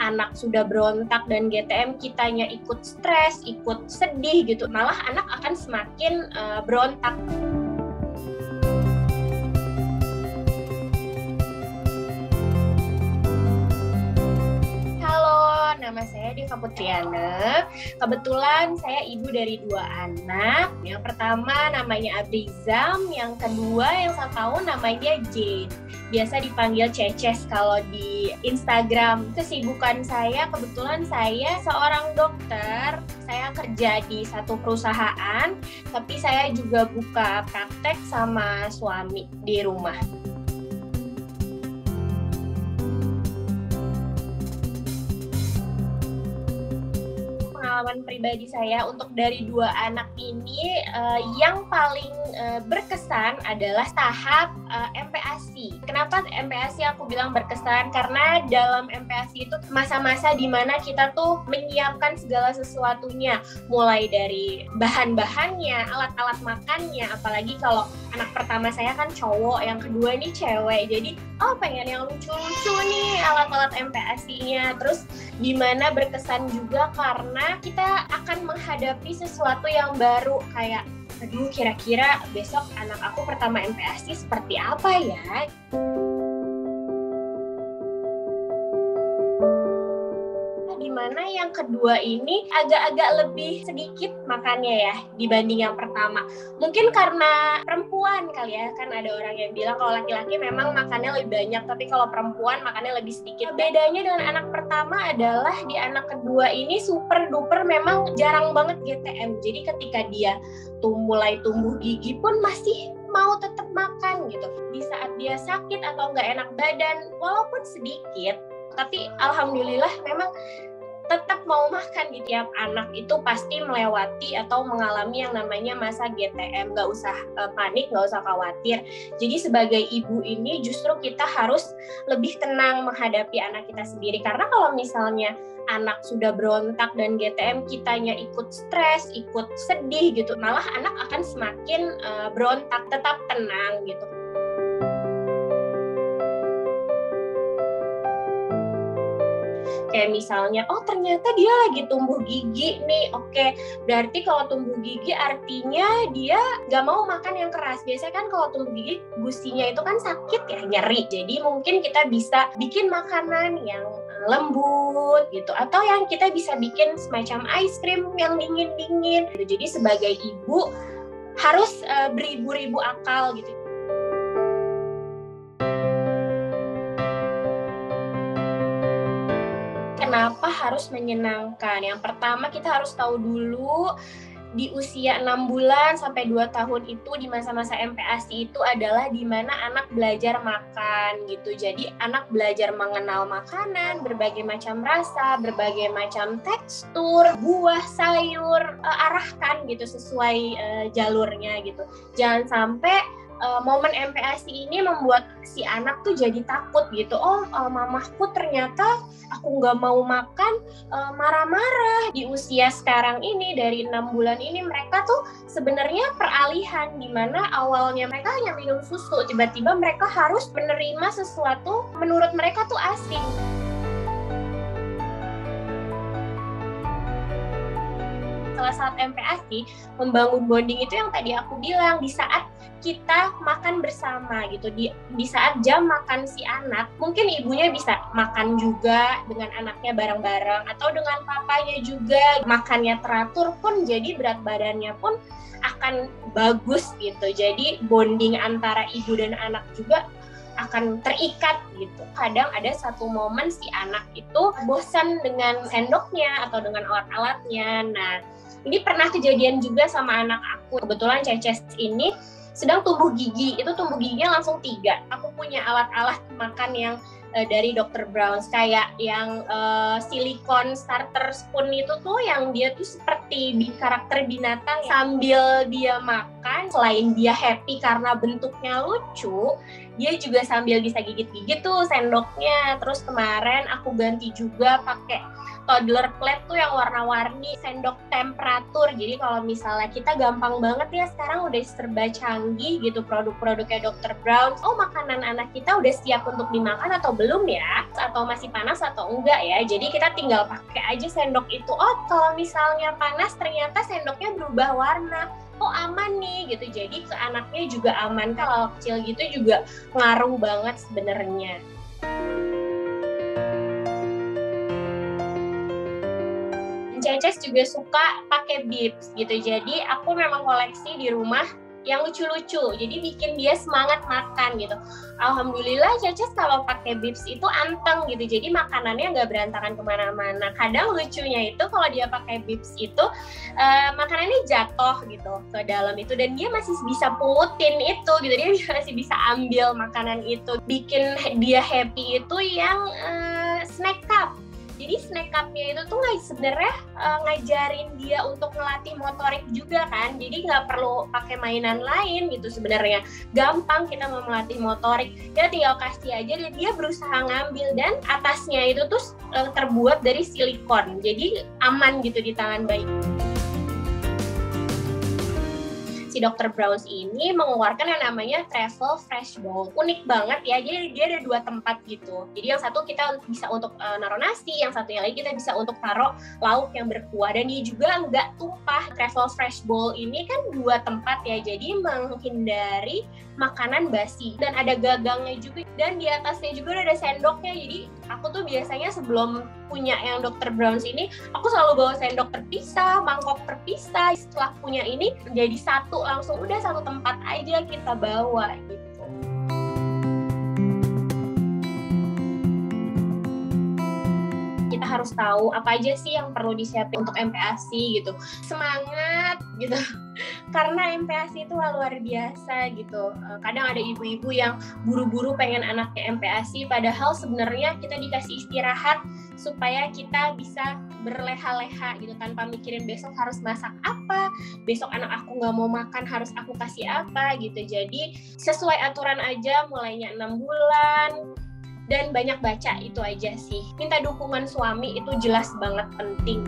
anak sudah berontak dan GTM, kitanya ikut stres, ikut sedih gitu, malah anak akan semakin berontak. Nama saya Diva Putriana. Kebetulan saya ibu dari 2 anak. Yang pertama namanya Abrizam, yang kedua yang 1 tahun namanya Jane. Biasa dipanggil Ceces kalau di Instagram. Kesibukan saya, kebetulan saya seorang dokter. Saya kerja di satu perusahaan, tapi saya juga buka praktek sama suami di rumah. Pengalaman pribadi saya untuk dari 2 anak ini, yang paling berkesan adalah tahap MPASI. Kenapa MPASI aku bilang berkesan? Karena dalam MPASI itu masa-masa di mana kita tuh menyiapkan segala sesuatunya, mulai dari bahan-bahannya, alat-alat makannya, apalagi kalau anak pertama saya kan cowok, yang kedua nih cewek, jadi pengen yang lucu-lucu nih alat-alat MPASI-nya. Terus dimana berkesan juga karena kita akan menghadapi sesuatu yang baru, kayak aduh kira-kira besok anak aku pertama MPASI seperti apa ya. Dimana yang kedua ini agak-agak lebih sedikit makannya ya dibanding yang pertama. Mungkin karena perempuan kali ya, kan ada orang yang bilang kalau laki-laki memang makannya lebih banyak, tapi kalau perempuan makannya lebih sedikit. Bedanya dengan anak pertama adalah di anak kedua ini super duper memang jarang banget GTM. Jadi ketika dia mulai tumbuh gigi pun masih mau tetap makan gitu. Di saat dia sakit atau nggak enak badan, walaupun sedikit, tapi alhamdulillah memang tetap mau makan. Di tiap anak itu pasti melewati atau mengalami yang namanya masa GTM. Nggak usah panik, nggak usah khawatir. Jadi sebagai ibu ini justru kita harus lebih tenang menghadapi anak kita sendiri. Karena kalau misalnya anak sudah berontak dan GTM, kitanya ikut stres, ikut sedih gitu, malah anak akan semakin berontak. Tetap tenang gitu. Kayak misalnya, ternyata dia lagi tumbuh gigi nih, oke, berarti kalau tumbuh gigi artinya dia nggak mau makan yang keras. Biasanya kan kalau tumbuh gigi, gusinya itu kan sakit ya, nyeri. Jadi mungkin kita bisa bikin makanan yang lembut gitu, atau yang kita bisa bikin semacam ice cream yang dingin-dingin. Jadi sebagai ibu harus beribu-ribu akal gitu. Kenapa harus menyenangkan? Yang pertama kita harus tahu dulu di usia 6 bulan sampai 2 tahun itu, di masa-masa MPASI itu adalah di mana anak belajar makan gitu. Jadi anak belajar mengenal makanan, berbagai macam rasa, berbagai macam tekstur, buah, sayur, arahkan gitu sesuai jalurnya gitu. Jangan sampai momen MPASI ini membuat si anak tuh jadi takut gitu. Mamahku ternyata aku nggak mau makan, marah-marah. Di usia sekarang ini, dari 6 bulan ini, mereka tuh sebenarnya peralihan, di mana awalnya mereka hanya minum susu, tiba-tiba mereka harus menerima sesuatu menurut mereka tuh asing. Saat MPASI, membangun bonding itu yang tadi aku bilang, di saat kita makan bersama gitu, di saat jam makan si anak, mungkin ibunya bisa makan juga dengan anaknya bareng-bareng, atau dengan papanya juga, makannya teratur pun, jadi berat badannya pun akan bagus gitu. Jadi bonding antara ibu dan anak juga akan terikat gitu. Kadang ada satu momen si anak itu bosan dengan sendoknya atau dengan alat-alatnya. Nah, ini pernah kejadian juga sama anak aku. Kebetulan Ceces ini sedang tumbuh gigi. Itu tumbuh giginya langsung 3. Aku punya alat-alat makan yang dari Dr. Brown's, kayak yang silikon starter spoon itu tuh, yang dia tuh seperti karakter binatang. Sambil dia makan, selain dia happy karena bentuknya lucu, dia juga sambil bisa gigit-gigit tuh sendoknya. Terus kemarin aku ganti juga pakai toddler plate tuh yang warna-warni, sendok temperatur. Jadi kalau misalnya kita gampang banget ya sekarang udah serba canggih gitu produk-produknya Dr. Brown. Oh, makanan anak kita udah siap untuk dimakan atau belum ya? Atau masih panas atau enggak ya? Jadi kita tinggal pakai aja sendok itu. Oh, kalau misalnya panas ternyata sendoknya berubah warna. Oh, aman nih gitu. Jadi ke anaknya juga aman. Kalau kecil gitu juga ngaruh banget sebenarnya. Ceces juga suka pakai bibs gitu. Jadi aku memang koleksi di rumah yang lucu-lucu. Jadi bikin dia semangat makan gitu. Alhamdulillah Ceces kalau pakai bibs itu anteng gitu. Jadi makanannya nggak berantakan kemana-mana. Kadang lucunya itu kalau dia pakai bibs itu makanannya jatuh gitu ke dalam itu dan dia masih bisa pungutin itu gitu. Dia masih bisa ambil makanan itu. Bikin dia happy itu yang snack cup. Jadi snack cup-nya itu tuh sebenarnya ngajarin dia untuk ngelatih motorik juga kan. Jadi nggak perlu pakai mainan lain gitu sebenarnya. Gampang kita mau melatih motorik. Kita tinggal kasih aja dan dia berusaha ngambil. Dan atasnya itu tuh terbuat dari silikon. Jadi aman gitu di tangan bayi. Si Dr. Brown ini mengeluarkan yang namanya Travel Fresh Bowl. Unik banget ya, jadi dia ada 2 tempat gitu. Jadi yang satu kita bisa untuk naruh nasi, yang satunya lagi kita bisa untuk taruh lauk yang berkuah. Dan dia juga nggak tumpah. Travel Fresh Bowl ini kan 2 tempat ya, jadi menghindari makanan basi. Dan ada gagangnya juga, dan di atasnya juga ada sendoknya. Jadi aku tuh biasanya sebelum punya yang Dr. Brown ini, aku selalu bawa sendok terpisah, mangkok terpisah. Setelah punya ini jadi satu, langsung udah satu tempat aja kita bawa gitu. Kita harus tahu apa aja sih yang perlu disiapin untuk MPASI gitu. Semangat gitu. Karena MPASI itu luar biasa gitu. Kadang ada ibu-ibu yang buru-buru pengen anaknya MPASI, padahal sebenarnya kita dikasih istirahat supaya kita bisa berleha-leha gitu tanpa mikirin besok harus masak apa, besok anak aku nggak mau makan harus aku kasih apa gitu. Jadi sesuai aturan aja, mulainya 6 bulan dan banyak baca, itu aja sih. Minta dukungan suami itu jelas banget penting.